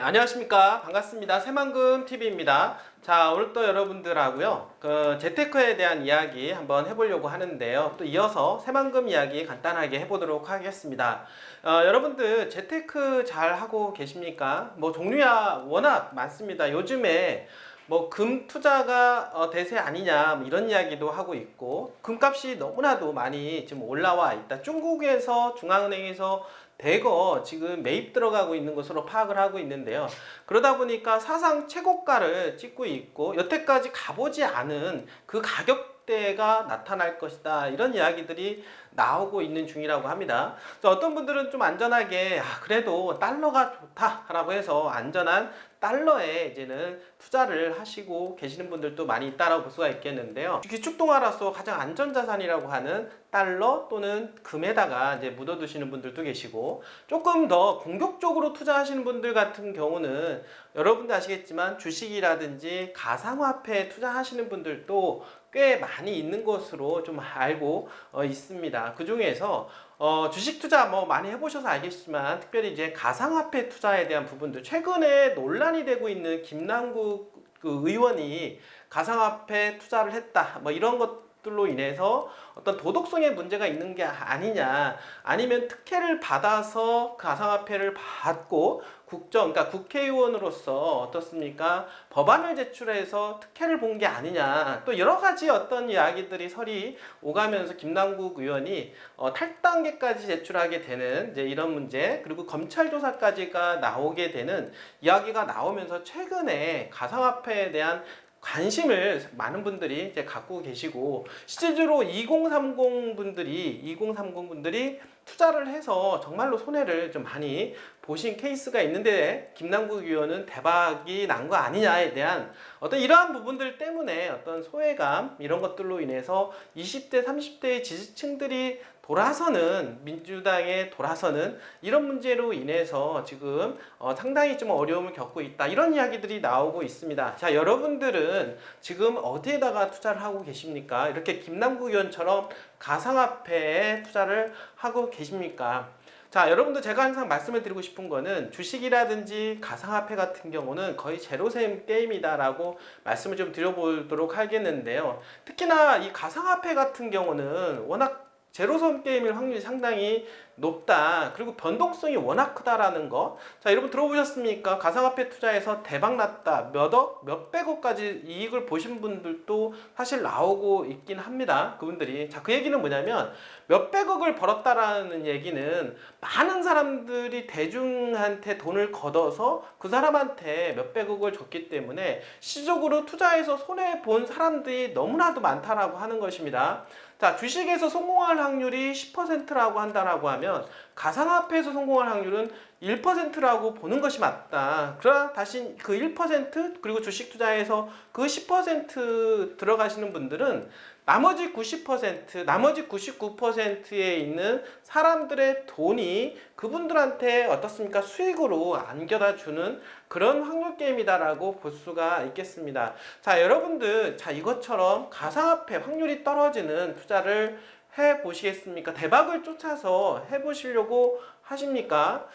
안녕하십니까. 반갑습니다. 새만금TV입니다. 자, 오늘 또 여러분들하고요, 재테크에 대한 이야기 한번 해보려고 하는데요. 또 이어서 새만금 이야기 간단하게 해보도록 하겠습니다. 여러분들 재테크 잘 하고 계십니까? 뭐 종류야 워낙 많습니다. 요즘에 뭐 금 투자가 대세 아니냐 뭐 이런 이야기도 하고 있고, 금값이 너무나도 많이 지금 올라와 있다. 중국에서 중앙은행에서 대거 지금 매입 들어가고 있는 것으로 파악을 하고 있는데요. 그러다 보니까 사상 최고가를 찍고 있고, 여태까지 가보지 않은 그 가격대가 나타날 것이다, 이런 이야기들이 나오고 있는 중이라고 합니다. 어떤 분들은 좀 안전하게 그래도 달러가 좋다라고 해서 안전한 달러에 이제는 투자를 하시고 계시는 분들도 많이 있다라고 볼 수가 있겠는데요. 기축통화로서 가장 안전자산이라고 하는 달러 또는 금에다가 이제 묻어두시는 분들도 계시고, 조금 더 공격적으로 투자하시는 분들 같은 경우는 여러분도 아시겠지만 주식이라든지 가상화폐에 투자하시는 분들도 꽤 많이 있는 것으로 좀 알고 있습니다. 그 중에서 주식 투자 뭐 많이 해보셔서 알겠지만, 특별히 이제 가상화폐 투자에 대한 부분들, 최근에 논란이 되고 있는 김남국 그 의원이 가상화폐 투자를 했다, 뭐 이런 것들로 인해서 어떤 도덕성의 문제가 있는 게 아니냐, 아니면 특혜를 받아서 가상화폐를 받고 그러니까 국회의원으로서 어떻습니까? 법안을 제출해서 특혜를 본 게 아니냐, 또 여러 가지 어떤 이야기들이 설이 오가면서 김남국 의원이 탈당계까지 제출하게 되는 이제 이런 문제, 그리고 검찰 조사까지가 나오게 되는 이야기가 나오면서 최근에 가상화폐에 대한 관심을 많은 분들이 이제 갖고 계시고, 실제로 2030 분들이 투자를 해서 정말로 손해를 좀 많이 보신 케이스가 있는데, 김남국 의원은 대박이 난 거 아니냐에 대한 어떤 이러한 부분들 때문에 어떤 소외감, 이런 것들로 인해서 20대 30대의 지지층들이 돌아서는, 민주당에 돌아서는 이런 문제로 인해서 지금 상당히 좀 어려움을 겪고 있다, 이런 이야기들이 나오고 있습니다. 자, 여러분들은 지금 어디에다가 투자를 하고 계십니까? 이렇게 김남국 의원처럼 가상화폐에 투자를 하고 계십니까? 자, 여러분들 제가 항상 말씀을 드리고 싶은 거는, 주식이라든지 가상화폐 같은 경우는 거의 제로셈 게임이다라고 말씀을 좀 드려보도록 하겠는데요. 특히나 이 가상화폐 같은 경우는 워낙 제로섬 게임일 확률이 상당히 높다. 그리고 변동성이 워낙 크다라는 거. 자, 여러분 들어보셨습니까? 가상화폐 투자해서 대박 났다, 몇억, 몇백억까지 이익을 보신 분들도 사실 나오고 있긴 합니다. 그분들이. 자, 그 얘기는 뭐냐면, 몇백억을 벌었다라는 얘기는 많은 사람들이 대중한테 돈을 걷어서 그 사람한테 몇백억을 줬기 때문에 시적으로 투자해서 손해본 사람들이 너무나도 많다라고 하는 것입니다. 자, 주식에서 성공할 확률이 10%라고 한다라고 하면 가상화폐에서 성공할 확률은 1%라고 보는 것이 맞다. 그러나 다시 그 1%, 그리고 주식 투자에서 그 10% 들어가시는 분들은 나머지 90%, 나머지 99%에 있는 사람들의 돈이 그분들한테 어떻습니까? 수익으로 안겨다 주는 그런 확률 게임이다라고 볼 수가 있겠습니다. 자, 여러분들, 자, 이것처럼 가상화폐 확률이 떨어지는 투자를 해 보시겠습니까? 대박을 쫓아서 해 보시려고 하십니까?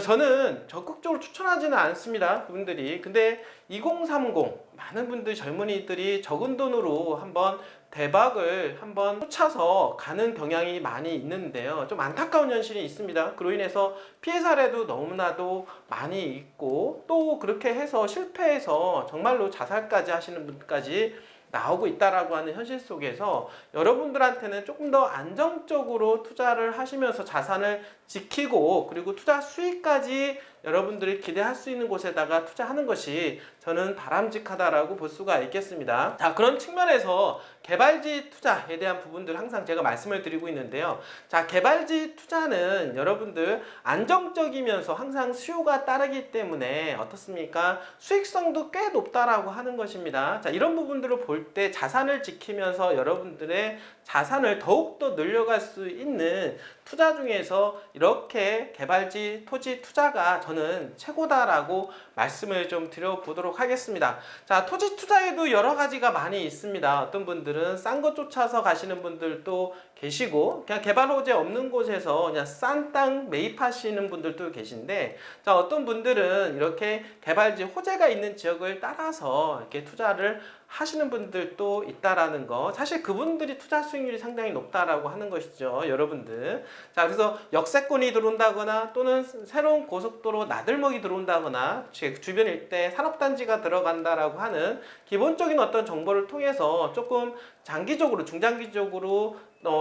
저는 적극적으로 추천하지는 않습니다, 그분들이. 근데 2030 많은 분들, 젊은이들이 적은 돈으로 한번 대박을 한번 쫓아서 가는 경향이 많이 있는데요. 좀 안타까운 현실이 있습니다. 그로 인해서 피해 사례도 너무나도 많이 있고, 또 그렇게 해서 실패해서 정말로 자살까지 하시는 분까지 나오고 있다라고 하는 현실 속에서, 여러분들한테는 조금 더 안정적으로 투자를 하시면서 자산을 지키고, 그리고 투자 수익까지 여러분들이 기대할 수 있는 곳에다가 투자하는 것이 저는 바람직하다라고 볼 수가 있겠습니다. 자, 그런 측면에서 개발지 투자에 대한 부분들 항상 제가 말씀을 드리고 있는데요. 자, 개발지 투자는 여러분들 안정적이면서 항상 수요가 따르기 때문에 어떻습니까? 수익성도 꽤 높다라고 하는 것입니다. 자, 이런 부분들을 볼 때 자산을 지키면서 여러분들의 자산을 더욱더 늘려갈 수 있는 투자 중에서 이렇게 개발지 토지 투자가 저는 최고다라고 말씀을 좀 드려보도록 하겠습니다. 자, 토지 투자에도 여러 가지가 많이 있습니다. 어떤 분들은 싼 것 쫓아서 가시는 분들도 계시고, 그냥 개발 호재 없는 곳에서 그냥 싼 땅 매입하시는 분들도 계신데, 자, 어떤 분들은 이렇게 개발지 호재가 있는 지역을 따라서 이렇게 투자를 하시는 분들도 있다라는 거, 사실 그분들이 투자 수익률이 상당히 높다라고 하는 것이죠, 여러분들. 자, 그래서 역세권이 들어온다거나 또는 새로운 고속도로 나들목이 들어온다거나 주변 일대 산업단지가 들어간다라고 하는 기본적인 어떤 정보를 통해서 조금 장기적으로, 중장기적으로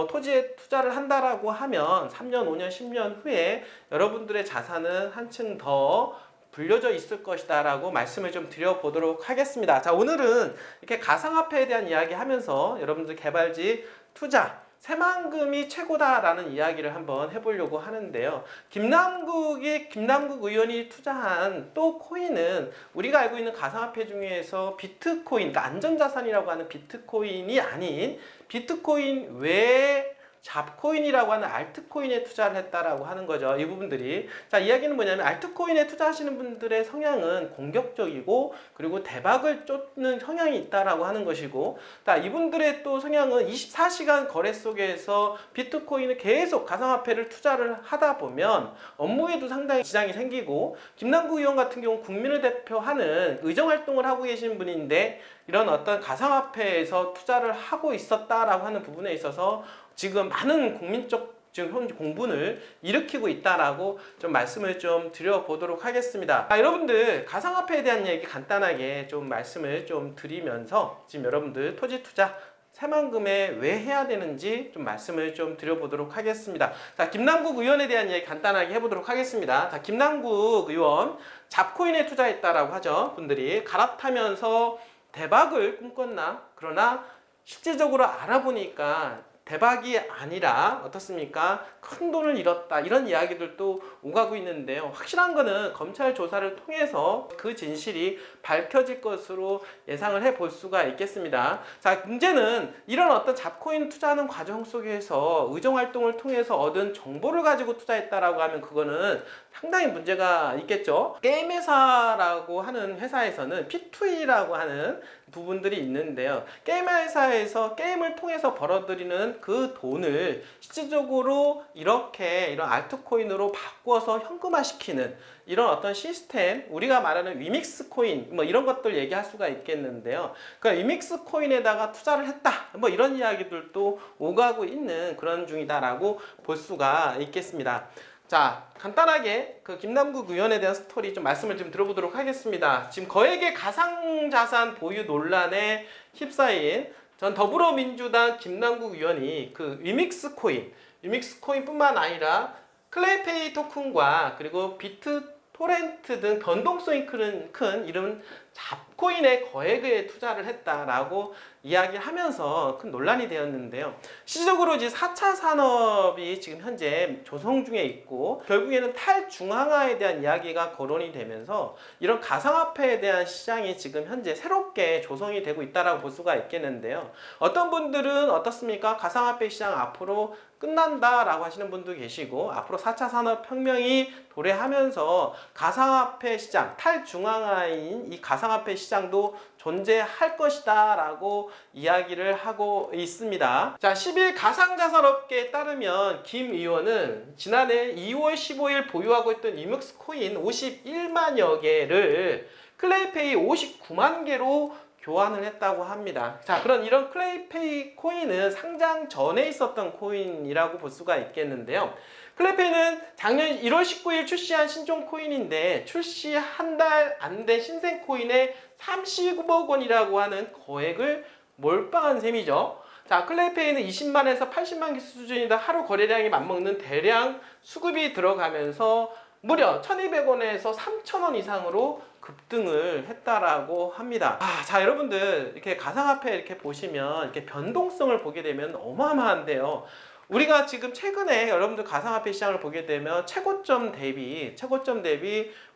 토지에 투자를 한다라고 하면 3년, 5년, 10년 후에 여러분들의 자산은 한층 더 불려져 있을 것이다 라고 말씀을 좀 드려보도록 하겠습니다. 자, 오늘은 이렇게 가상화폐에 대한 이야기 하면서 여러분들 개발지 투자 새만금이 최고다라는 이야기를 한번 해보려고 하는데요. 김남국 의원이 투자한 또 코인은 우리가 알고 있는 가상화폐 중에서 비트코인, 그러니까 안전자산이라고 하는 비트코인이 아닌 비트코인 외에 잡코인이라고 하는 알트코인에 투자를 했다라고 하는 거죠. 이 부분들이. 자, 이야기는 뭐냐면 알트코인에 투자하시는 분들의 성향은 공격적이고 그리고 대박을 쫓는 성향이 있다라고 하는 것이고, 자, 이분들의 또 성향은 24시간 거래 속에서 비트코인을 계속 가상화폐를 투자를 하다 보면 업무에도 상당히 지장이 생기고, 김남국 의원 같은 경우 국민을 대표하는 의정활동을 하고 계신 분인데 이런 어떤 가상화폐에서 투자를 하고 있었다라고 하는 부분에 있어서 지금 많은 국민적 지금 현재 공분을 일으키고 있다라고 좀 말씀을 좀 드려보도록 하겠습니다. 여러분들 가상화폐에 대한 얘기 간단하게 좀 말씀을 좀 드리면서 지금 여러분들 토지 투자 새만금에 왜 해야 되는지 좀 말씀을 좀 드려보도록 하겠습니다. 자, 김남국 의원에 대한 얘기 간단하게 해보도록 하겠습니다. 자, 김남국 의원 잡코인에 투자했다라고 하죠. 분들이 갈아타면서 대박을 꿈꿨나? 그러나 실제적으로 알아보니까 대박이 아니라 어떻습니까? 큰 돈을 잃었다, 이런 이야기들도 오가고 있는데요. 확실한 거는 검찰 조사를 통해서 그 진실이 밝혀질 것으로 예상을 해볼 수가 있겠습니다. 자, 문제는 이런 어떤 잡코인 투자하는 과정 속에서 의정활동을 통해서 얻은 정보를 가지고 투자했다라고 하면 그거는 상당히 문제가 있겠죠. 게임 회사라고 하는 회사에서는 P2E라고 하는 부분들이 있는데요. 게임 회사에서 게임을 통해서 벌어들이는 그 돈을 실질적으로 이런 알트코인으로 바꿔서 현금화시키는 이런 어떤 시스템, 우리가 말하는 위믹스 코인 뭐 이런 것들 얘기할 수가 있겠는데요. 그러니까 위믹스 코인에다가 투자를 했다, 뭐 이런 이야기들도 오가고 있는 그런 중이다라고 볼 수가 있겠습니다. 자, 간단하게 그 김남국 의원에 대한 스토리 좀 말씀을 좀 들어보도록 하겠습니다. 지금 거액의 가상자산 보유 논란에 휩싸인 전 더불어민주당 김남국 의원이 그 위믹스 코인뿐만 아니라 클레이페이 토큰과 그리고 비트토렌트 등 변동성이 큰 이런 잡코인에 거액의 투자를 했다라고 이야기하면서 큰 논란이 되었는데요. 실질적으로 이제 4차 산업이 지금 현재 조성 중에 있고 결국에는 탈중앙화에 대한 이야기가 거론이 되면서 이런 가상화폐에 대한 시장이 지금 현재 새롭게 조성이 되고 있다라고 볼 수가 있겠는데요. 어떤 분들은 어떻습니까? 가상화폐 시장 앞으로 끝난다라고 하시는 분도 계시고, 앞으로 4차 산업혁명이 도래하면서 가상화폐 시장, 탈중앙화인 이 가상화폐 시장도 존재할 것이다 라고 이야기를 하고 있습니다. 자, 10일 가상자산업계에 따르면 김 의원은 지난해 2월 15일 보유하고 있던 위믹스 코인 51만여 개를 클레이페이 59만 개로 교환을 했다고 합니다. 자, 이런 클레이페이 코인은 상장 전에 있었던 코인이라고 볼 수가 있겠는데요. 클레이페이는 작년 1월 19일 출시한 신종 코인인데 출시 한 달 안 된 신생 코인에 30억 원이라고 하는 거액을 몰빵한 셈이죠. 자, 클레이페이는 20만에서 80만 개 수준이다 하루 거래량이 맞먹는 대량 수급이 들어가면서 무려 1,200원에서 3,000원 이상으로 급등을 했다라고 합니다. 자, 여러분들 이렇게 가상화폐 이렇게 보시면 이렇게 변동성을 보게 되면 어마어마한데요. 우리가 지금 최근에 여러분들 가상화폐 시장을 보게 되면 최고점 대비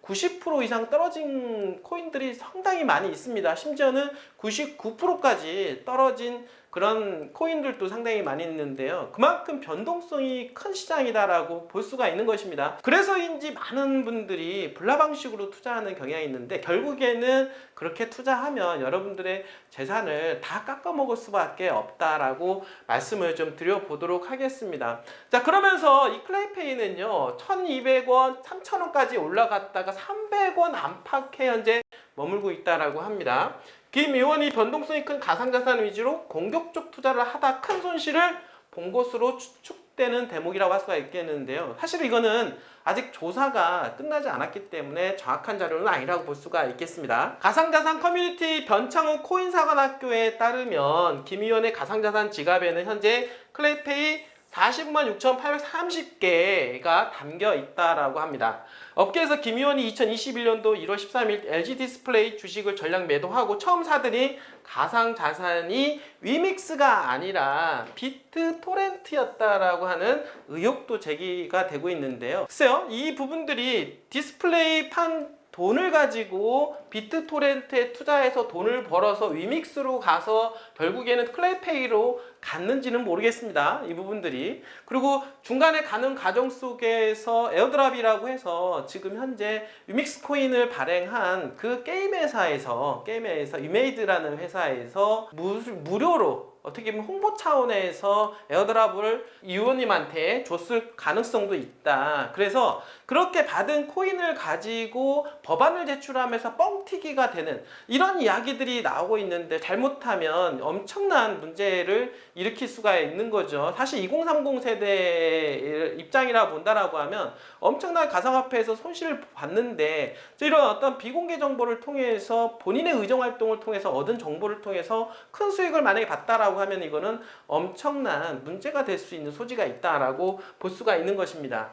90% 이상 떨어진 코인들이 상당히 많이 있습니다. 심지어는 99%까지 떨어진 그런 코인들도 상당히 많이 있는데요. 그만큼 변동성이 큰 시장이다라고 볼 수가 있는 것입니다. 그래서인지 많은 분들이 불나 방식으로 투자하는 경향이 있는데 결국에는 그렇게 투자하면 여러분들의 재산을 다 깎아먹을 수밖에 없다라고 말씀을 좀 드려보도록 하겠습니다. 자, 그러면서 이 클레이페이는요 1200원, 3000원까지 올라갔다가 300원 안팎에 현재 머물고 있다라고 합니다. 김 의원이 변동성이 큰 가상자산 위주로 공격적 투자를 하다 큰 손실을 본 것으로 추측되는 대목이라고 할 수가 있겠는데요. 사실 이거는 아직 조사가 끝나지 않았기 때문에 정확한 자료는 아니라고 볼 수가 있겠습니다. 가상자산 커뮤니티 변창훈 코인사관학교에 따르면 김 의원의 가상자산 지갑에는 현재 클레이페이 40만 6,830개가 담겨 있다라고 합니다. 업계에서 김 의원이 2021년도 1월 13일 LG 디스플레이 주식을 전량 매도하고 처음 사들인 가상자산이 위믹스가 아니라 비트토렌트였다라고 하는 의혹도 제기가 되고 있는데요. 글쎄요, 이 부분들이 디스플레이 판 돈을 가지고 비트토렌트에 투자해서 돈을 벌어서 위믹스로 가서 결국에는 클레이페이로 갔는지는 모르겠습니다. 이 부분들이. 그리고 중간에 가는 과정 속에서 에어드랍이라고 해서 지금 현재 위믹스 코인을 발행한 그 게임 회사에서 위메이드라는 회사에서 무료로 어떻게 보면 홍보 차원에서 에어드랍을 이 의원님한테 줬을 가능성도 있다. 그래서 그렇게 받은 코인을 가지고 법안을 제출하면서 뻥튀기가 되는 이런 이야기들이 나오고 있는데 잘못하면 엄청난 문제를 일으킬 수가 있는 거죠. 사실 2030 세대의 입장이라 본다라고 하면 엄청난 가상화폐에서 손실을 봤는데 이런 어떤 비공개 정보를 통해서 본인의 의정 활동을 통해서 얻은 정보를 통해서 큰 수익을 만약에 봤다라고 하면 이거는 엄청난 문제가 될 수 있는 소지가 있다라고 볼 수가 있는 것입니다.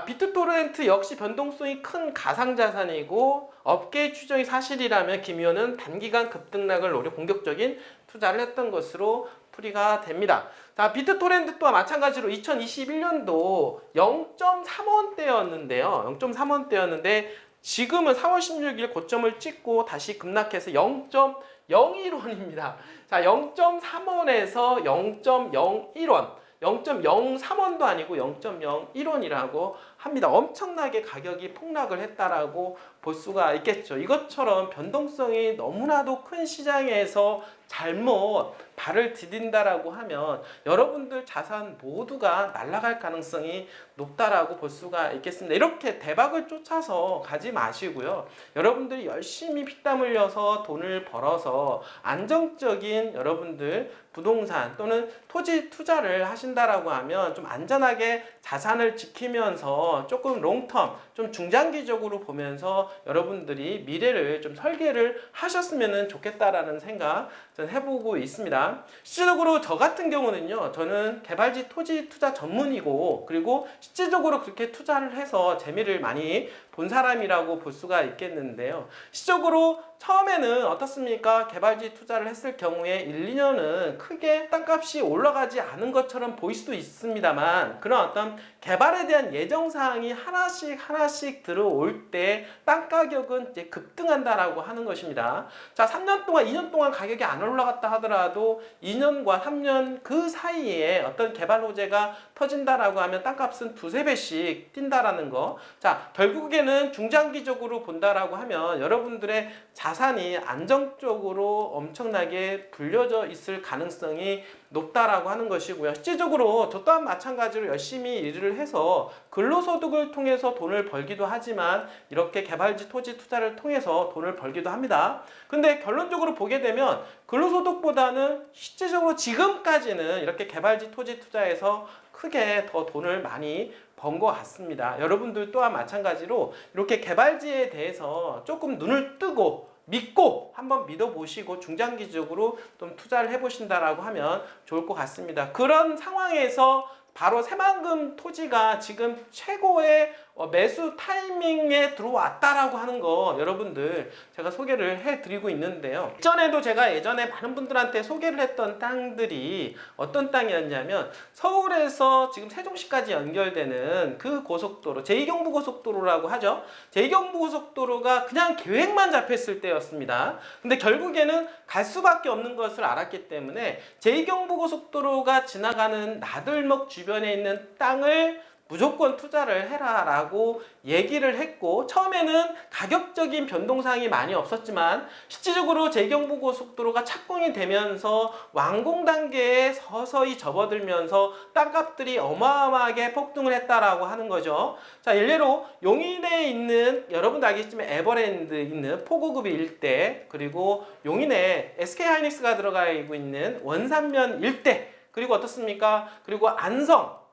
비트토렌트 역시 변동성이 큰 가상자산이고 업계의 추정이 사실이라면 김 의원은 단기간 급등락을 노려 공격적인 투자를 했던 것으로 풀이가 됩니다. 자, 비트토렌트 또한 마찬가지로 2021년도 0.3원대였는데요. 0.3원대였는데 지금은 4월 16일 고점을 찍고 다시 급락해서 0.01원입니다. 자, 0.3원에서 0.01원, 0.03원도 아니고 0.01원이라고 합니다. 엄청나게 가격이 폭락을 했다라고 볼 수가 있겠죠. 이것처럼 변동성이 너무나도 큰 시장에서 잘못 발을 디딘다라고 하면 여러분들 자산 모두가 날아갈 가능성이 높다라고 볼 수가 있겠습니다. 이렇게 대박을 쫓아서 가지 마시고요. 여러분들이 열심히 피땀 흘려서 돈을 벌어서 안정적인 여러분들 부동산 또는 토지 투자를 하신다라고 하면 좀 안전하게 자산을 지키면서 조금 롱텀, 좀 중장기적으로 보면서 여러분들이 미래를 좀 설계를 하셨으면 좋겠다라는 생각 전 해보고 있습니다. 실질적으로 저 같은 경우는요, 저는 개발지 토지 투자 전문이고 그리고 실질적으로 그렇게 투자를 해서 재미를 많이 본 사람이라고 볼 수가 있겠는데요. 실질적으로 처음에는 어떻습니까? 개발지 투자를 했을 경우에 1, 2년은 크게 땅값이 올라가지 않은 것처럼 보일 수도 있습니다만 그런 어떤 개발에 대한 예정사항이 하나씩 들어올 때 땅가격은 이제 급등한다라고 하는 것입니다. 자, 3년 동안, 2년 동안 가격이 안 올라갔다 하더라도 2년과 3년 그 사이에 어떤 개발 호재가 터진다라고 하면 땅값은 두세 배씩 뛴다라는 거. 자, 결국에는 중장기적으로 본다라고 하면 여러분들의 자산이 안정적으로 엄청나게 불려져 있을 가능성이 높다라고 하는 것이고요. 실질적으로 저 또한 마찬가지로 열심히 일을 해서 근로소득을 통해서 돈을 벌기도 하지만 이렇게 개발지 토지 투자를 통해서 돈을 벌기도 합니다. 근데 결론적으로 보게 되면 근로소득보다는 실질적으로 지금까지는 이렇게 개발지 토지 투자에서 크게 더 돈을 많이 번 것 같습니다. 여러분들 또한 마찬가지로 이렇게 개발지에 대해서 조금 눈을 뜨고 믿고 한번 믿어보시고 중장기적으로 좀 투자를 해보신다라고 하면 좋을 것 같습니다. 그런 상황에서 바로 새만금 토지가 지금 최고의 매수 타이밍에 들어왔다라고 하는 거 여러분들 제가 소개를 해드리고 있는데요. 예전에도 제가 많은 분들한테 소개를 했던 땅들이 어떤 땅이었냐면 서울에서 지금 세종시까지 연결되는 그 고속도로 제2경부고속도로라고 하죠. 제2경부고속도로가 그냥 계획만 잡혔을 때였습니다. 근데 결국에는 갈 수밖에 없는 것을 알았기 때문에 제2경부고속도로가 지나가는 나들목 주변에 있는 땅을 무조건 투자를 해라 라고 얘기를 했고, 처음에는 가격적인 변동사항이 많이 없었지만 실질적으로 제2경부고속도로가 착공이 되면서 완공 단계에 서서히 접어들면서 땅값들이 어마어마하게 폭등을 했다라고 하는 거죠. 자, 일례로 용인에 있는, 여러분도 알겠지만 에버랜드 있는 포고급이 일대, 그리고 용인에 SK하이닉스가 들어가 있는 원산면 일대, 그리고 어떻습니까? 그리고 안성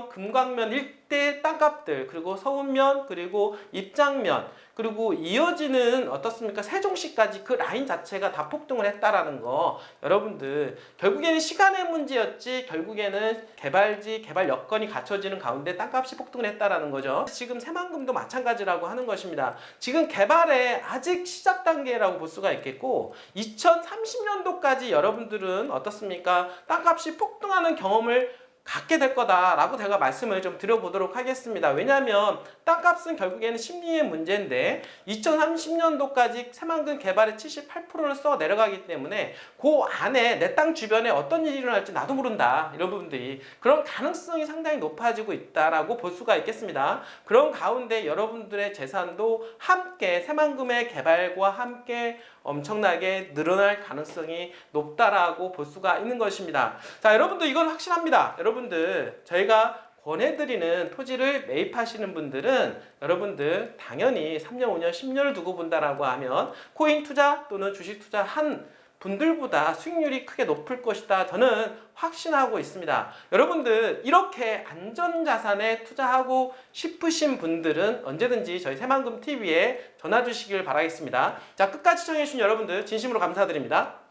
금강면 일대 땅값들, 그리고 서운면, 그리고 입장면, 그리고 이어지는 어떻습니까? 세종시까지 그 라인 자체가 다 폭등을 했다라는 거, 여러분들 결국에는 시간의 문제였지 결국에는 개발지 개발 여건이 갖춰지는 가운데 땅값이 폭등을 했다라는 거죠. 지금 새만금도 마찬가지라고 하는 것입니다. 지금 개발의 아직 시작 단계라고 볼 수가 있겠고, 2030년도까지 여러분들은 어떻습니까? 땅값이 폭등하는 경험을 갖게 될 거다라고 제가 말씀을 좀 드려보도록 하겠습니다. 왜냐하면 땅값은 결국에는 심리의 문제인데 2030년도까지 새만금 개발의 78%를 써 내려가기 때문에 그 안에 내 땅 주변에 어떤 일이 일어날지 나도 모른다, 이런 부분들이 그런 가능성이 상당히 높아지고 있다라고 볼 수가 있겠습니다. 그런 가운데 여러분들의 재산도 함께 새만금의 개발과 함께 엄청나게 늘어날 가능성이 높다라고 볼 수가 있는 것입니다. 자, 여러분들 이건 확실합니다. 여러분들 저희가 권해드리는 토지를 매입하시는 분들은 여러분들 당연히 3년, 5년, 10년을 두고 본다라고 하면 코인 투자 또는 주식 투자 한 분들보다 수익률이 크게 높을 것이다, 저는 확신하고 있습니다. 여러분들 이렇게 안전자산에 투자하고 싶으신 분들은 언제든지 저희 새만금TV에 전화 주시길 바라겠습니다. 자, 끝까지 시청해주신 여러분들 진심으로 감사드립니다.